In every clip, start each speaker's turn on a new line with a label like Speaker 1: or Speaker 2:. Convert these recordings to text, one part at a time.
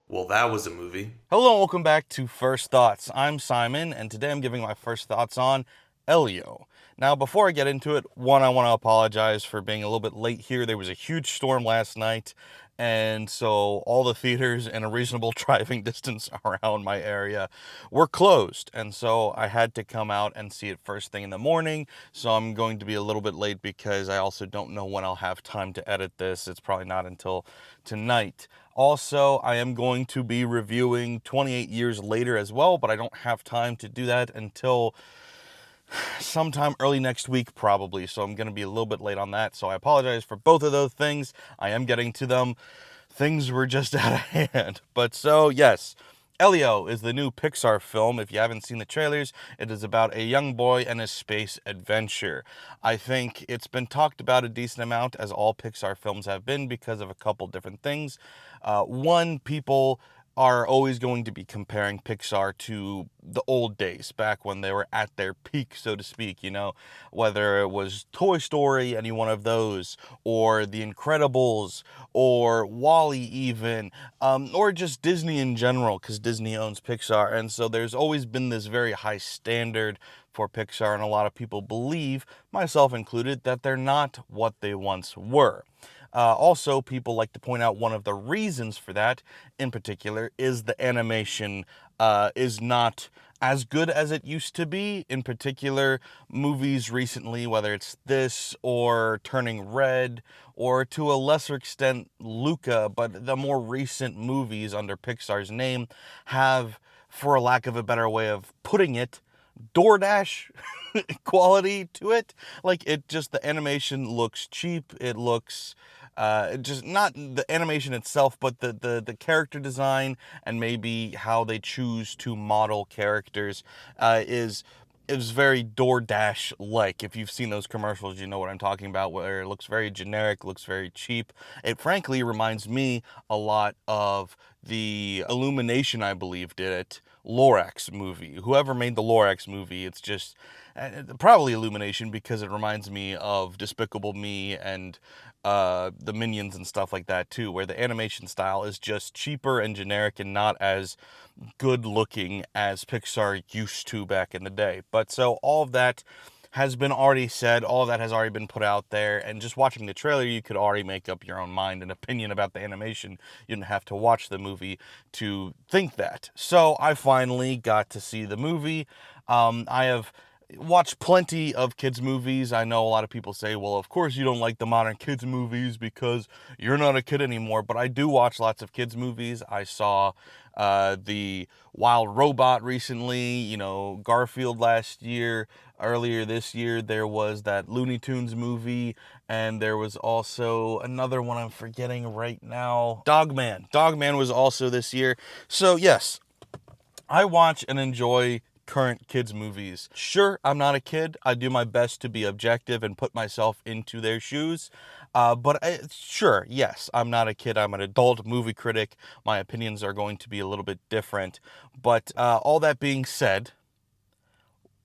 Speaker 1: Well, that was a movie.
Speaker 2: Hello and welcome back to First Thoughts. I'm Simon, and today I'm giving my first thoughts on Elio. Now, before I get into it, I want to apologize for being a little bit late here. There was a huge storm last night, and so all the theaters in a reasonable driving distance around my area were closed, and so I had to come out and see it first thing in the morning. So I'm going to be a little bit late because I also don't know when I'll have time to edit this. It's probably not until tonight. Also, I am going to be reviewing 28 Years Later as well, but I don't have time to do that until sometime early next week probably, so I'm going to be a little bit late on that, so I apologize for both of those things. I am getting to them. Things were just out of hand. But so, yes, Elio is the new Pixar film. If you haven't seen the trailers, it is about a young boy and his space adventure. I think it's been talked about a decent amount, as all Pixar films have been, because of a couple different things. One, people are always going to be comparing Pixar to the old days, back when they were at their peak, so to speak, whether it was Toy Story, any one of those, or The Incredibles, or Wall-E even, or just Disney in general, because Disney owns Pixar, and so there's always been this very high standard for Pixar, and a lot of people believe, myself included, that they're not what they once were. Also, people like to point out one of the reasons for that, in particular, is the animation is not as good as it used to be. In particular, movies recently, whether it's this or Turning Red, or to a lesser extent, Luca, but the more recent movies under Pixar's name have, for a lack of a better way of putting it, DoorDash quality to it. Like, it just, the animation looks cheap. It looks just not the animation itself, but the character design and maybe how they choose to model characters is very DoorDash like. If you've seen those commercials, you know what I'm talking about, where it looks very generic, looks very cheap. It frankly reminds me a lot of the Illumination, I believe, did it, Lorax movie. Whoever made the Lorax movie, it's just probably Illumination, because it reminds me of Despicable Me and the Minions and stuff like that too, where the animation style is just cheaper and generic and not as good looking as Pixar used to back in the day. But so all of that has been already said, all of that has already been put out there, and just watching the trailer, you could already make up your own mind and opinion about the animation. You didn't have to watch the movie to think that. So I finally got to see the movie. I have watched plenty of kids movies. I know a lot of people say, well, of course you don't like the modern kids movies because you're not a kid anymore, but I do watch lots of kids movies. I saw the Wild Robot recently, Garfield last year. Earlier this year, there was that Looney Tunes movie, and there was also another one I'm forgetting right now. Dogman. Dogman was also this year. So yes, I watch and enjoy current kids movies. Sure, I'm not a kid. I do my best to be objective and put myself into their shoes. Sure, yes, I'm not a kid. I'm an adult movie critic. My opinions are going to be a little bit different. But all that being said,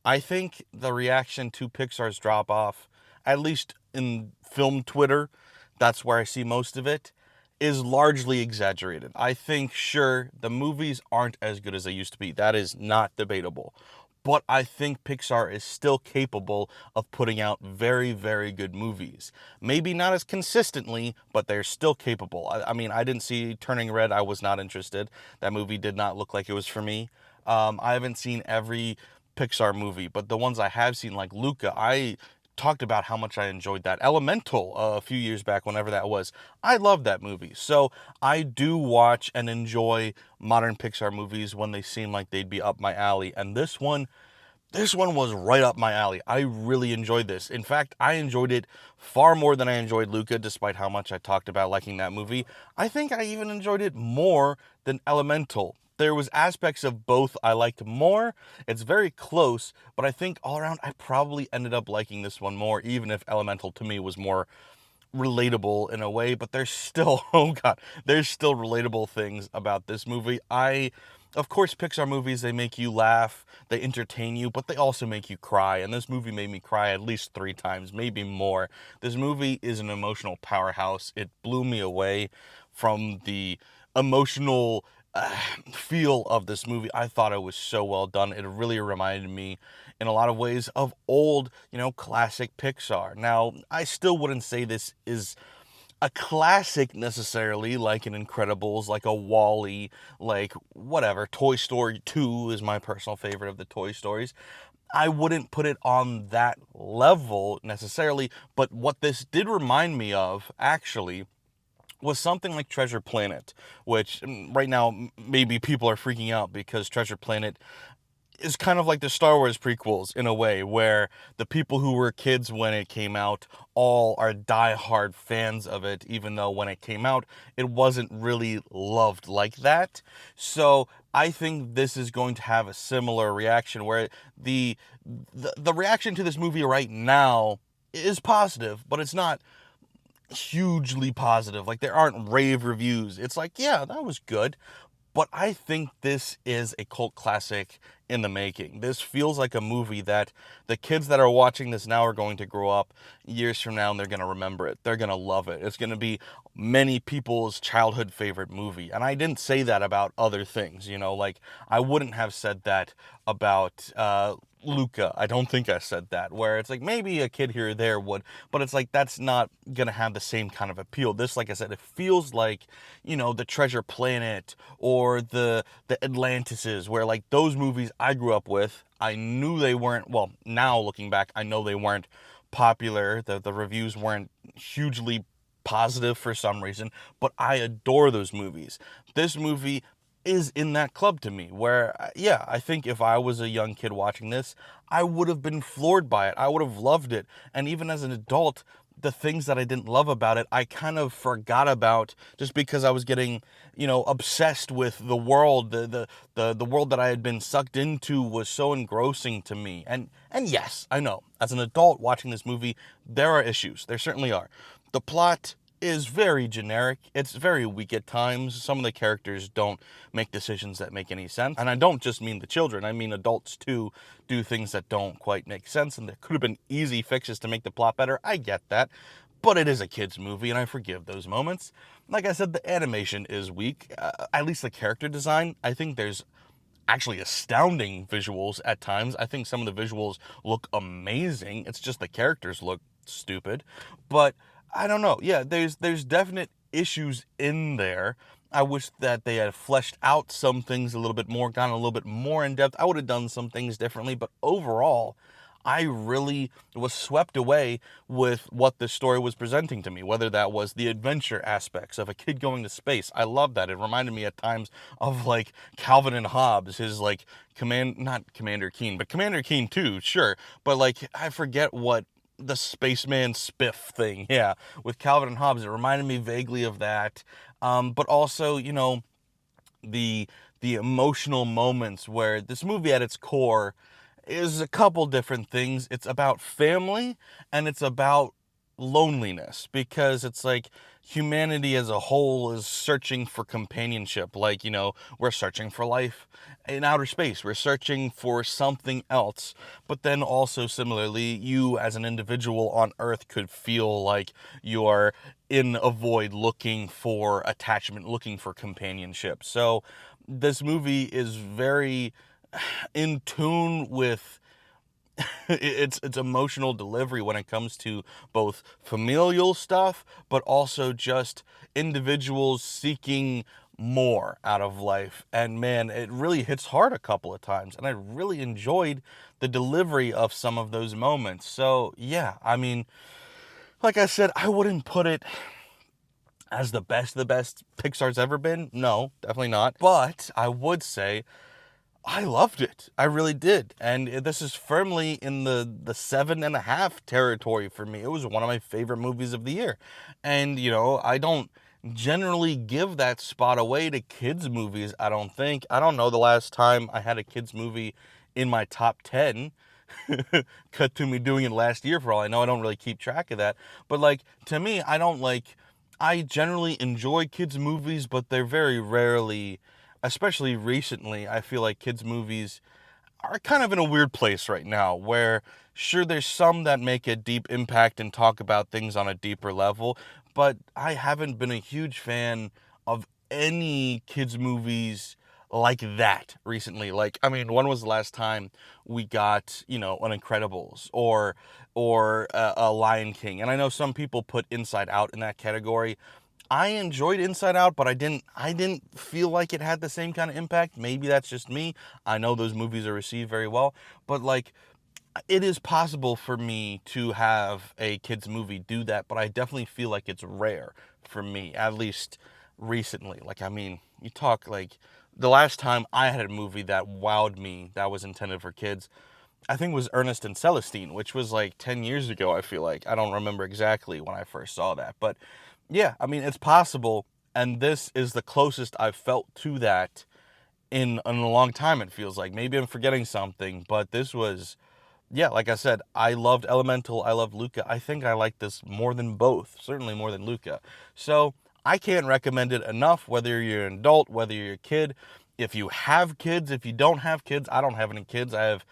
Speaker 2: I think the reaction to Pixar's drop off, at least in film Twitter, that's where I see most of it, is largely exaggerated. I think, sure, the movies aren't as good as they used to be. That is not debatable. But I think Pixar is still capable of putting out very, very good movies. Maybe not as consistently, but they're still capable. I mean, I didn't see Turning Red. I was not interested. That movie did not look like it was for me. I haven't seen every Pixar movie, but the ones I have seen, like Luca, I talked about how much I enjoyed that. Elemental, a few years back, whenever that was, I love that movie. So I do watch and enjoy modern Pixar movies when they seem like they'd be up my alley. And this one was right up my alley. I really enjoyed this. In fact, I enjoyed it far more than I enjoyed Luca, despite how much I talked about liking that movie. I think I even enjoyed it more than Elemental. There was aspects of both I liked more. It's very close, but I think all around I probably ended up liking this one more, even if Elemental to me was more relatable in a way. But there's still, oh god, there's still relatable things about this movie. Of course, Pixar movies, they make you laugh, they entertain you, but they also make you cry. And this movie made me cry at least 3 times, maybe more. This movie is an emotional powerhouse. It blew me away from the emotional feel of this movie. I thought it was so well done. It really reminded me in a lot of ways of old, classic Pixar. Now, I still wouldn't say this is a classic necessarily, like an Incredibles, like a Wall-E, like whatever. Toy Story 2 is my personal favorite of the Toy Stories. I wouldn't put it on that level necessarily, but what this did remind me of, actually, was something like Treasure Planet, which right now maybe people are freaking out because Treasure Planet is kind of like the Star Wars prequels in a way, where the people who were kids when it came out all are diehard fans of it, even though when it came out, it wasn't really loved like that. So I think this is going to have a similar reaction, where the reaction to this movie right now is positive, but it's not hugely positive. Like, there aren't rave reviews. It's like, yeah, that was good. But I think this is a cult classic in the making. This feels like a movie that the kids that are watching this now are going to grow up years from now and they're going to remember it. They're going to love it. It's going to be many people's childhood favorite movie. And I didn't say that about other things, like I wouldn't have said that about Luca. I don't think I said that, where it's like maybe a kid here or there would, but it's like that's not gonna have the same kind of appeal. This, like I said, it feels like, the Treasure Planet or the Atlantises, where like those movies I grew up with, I knew they weren't, well, now looking back, I know they weren't popular. The reviews weren't hugely positive for some reason, but I adore those movies. This movie is in that club to me, where, yeah, I think if I was a young kid watching this, I would have been floored by it. I would have loved it. And even as an adult, the things that I didn't love about it, I kind of forgot about, just because I was getting, obsessed with the world. The world that I had been sucked into was so engrossing to me. And yes, I know, as an adult watching this movie, there are issues. There certainly are. The plot is very generic. It's very weak at times. Some of the characters don't make decisions that make any sense. And I don't just mean the children. I mean adults too do things that don't quite make sense, and there could have been easy fixes to make the plot better. I get that. But it is a kid's movie, and I forgive those moments. Like I said, the animation is weak. At least the character design. I think there's actually astounding visuals at times. I think some of the visuals look amazing. It's just the characters look stupid. But I don't know. Yeah, there's definite issues in there. I wish that they had fleshed out some things a little bit more, gone a little bit more in depth. I would have done some things differently, but overall, I really was swept away with what the story was presenting to me, whether that was the adventure aspects of a kid going to space. I love that. It reminded me at times of like Calvin and Hobbes, his like not Commander Keen, but Commander Keen too, sure. But like, I forget what the spaceman spiff thing, yeah, with Calvin and Hobbes. It reminded me vaguely of that. But also, the emotional moments, where this movie at its core is a couple different things. It's about family and it's about loneliness, because it's like humanity as a whole is searching for companionship. Like, we're searching for life in outer space. We're searching for something else. But then also similarly, you as an individual on Earth could feel like you're in a void looking for attachment, looking for companionship. So this movie is very in tune with its emotional delivery when it comes to both familial stuff, but also just individuals seeking more out of life. And man, it really hits hard a couple of times, and I really enjoyed the delivery of some of those moments. So yeah, I mean, like I said, I wouldn't put it as the best Pixar's ever been. No, definitely not. But I would say I loved it. I really did. And this is firmly in the 7.5 territory for me. It was one of my favorite movies of the year. And, I don't generally give that spot away to kids' movies, I don't think. I don't know the last time I had a kids' movie in my top 10. Cut to me doing it last year, for all I know. I don't really keep track of that. But, like, to me, I generally enjoy kids' movies, but they're very rarely, especially recently, I feel like kids' movies are kind of in a weird place right now, where sure, there's some that make a deep impact and talk about things on a deeper level, but I haven't been a huge fan of any kids movies like that recently. Like, I mean, when was the last time we got, an Incredibles or a Lion King? And I know some people put Inside Out in that category. I enjoyed Inside Out, but I didn't feel like it had the same kind of impact. Maybe that's just me. I know those movies are received very well, but like, it is possible for me to have a kids movie do that, but I definitely feel like it's rare for me, at least recently. Like, I mean, you talk like the last time I had a movie that wowed me that was intended for kids, I think was Ernest and Celestine, which was like 10 years ago, I feel like. I don't remember exactly when I first saw that, but yeah, I mean, it's possible, and this is the closest I've felt to that in a long time, it feels like. Maybe I'm forgetting something, but this was, yeah, like I said, I loved Elemental. I loved Luca. I think I like this more than both, certainly more than Luca. So I can't recommend it enough, whether you're an adult, whether you're a kid. If you have kids, if you don't have kids, I don't have any kids. I have,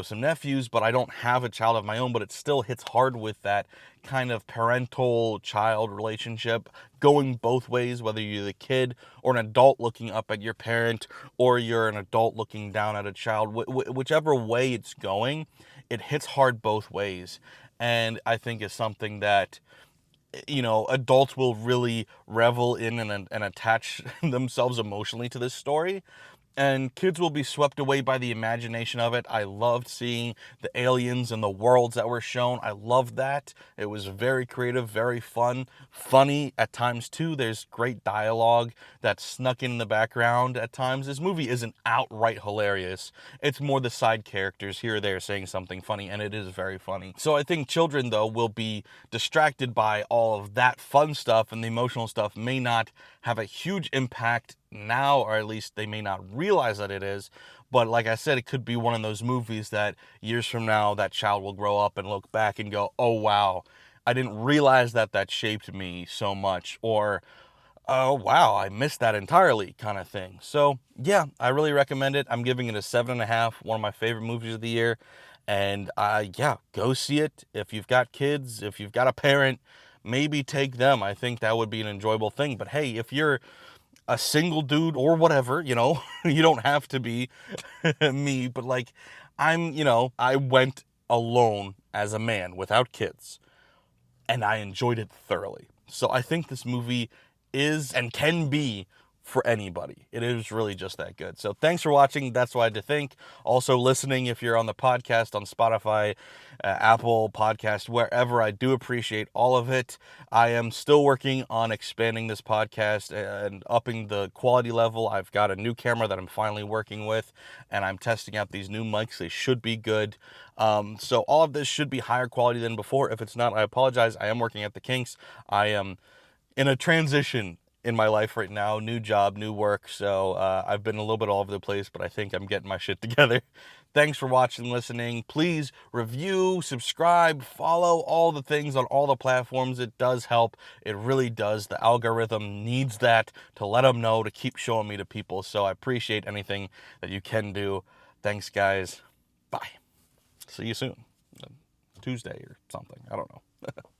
Speaker 2: some nephews, but I don't have a child of my own, but it still hits hard with that kind of parental child relationship going both ways, whether you're the kid or an adult looking up at your parent or you're an adult looking down at a child. Whichever way it's going, it hits hard both ways. And I think is something that, adults will really revel in and attach themselves emotionally to this story. And kids will be swept away by the imagination of it. I loved seeing the aliens and the worlds that were shown. I loved that. It was very creative, very fun, funny at times too. There's great dialogue that snuck in the background at times. This movie isn't outright hilarious. It's more the side characters here or there saying something funny, and it is very funny. So I think children, though, will be distracted by all of that fun stuff, and the emotional stuff may not have a huge impact now, or at least they may not realize that it is. But like I said, it could be one of those movies that years from now that child will grow up and look back and go, oh wow, I didn't realize that shaped me so much, or oh wow, I missed that entirely, kind of thing. So yeah, I really recommend it. I'm giving it a 7.5, one of my favorite movies of the year. And yeah, go see it. If you've got kids, if you've got a parent, maybe take them. I think that would be an enjoyable thing. But hey, if you're a single dude or whatever, you don't have to be me, but like, I went alone as a man without kids, and I enjoyed it thoroughly. So I think this movie is and can be for anybody. It is really just that good. So thanks for watching. That's what I had to think. Also listening, if you're on the podcast on Spotify, Apple Podcast, wherever, I do appreciate all of it. I am still working on expanding this podcast and upping the quality level. I've got a new camera that I'm finally working with, and I'm testing out these new mics. They should be good. So all of this should be higher quality than before. If it's not, I apologize. I am working at the kinks. I am in a transition in my life right now, new job, new work, so I've been a little bit all over the place, but I think I'm getting my shit together. Thanks for watching, listening. Please review, subscribe, follow, all the things on all the platforms. It does help. It really does. The algorithm needs that to let them know, to keep showing me to people, so I appreciate anything that you can do. Thanks, guys. Bye. See you soon. Tuesday or something. I don't know.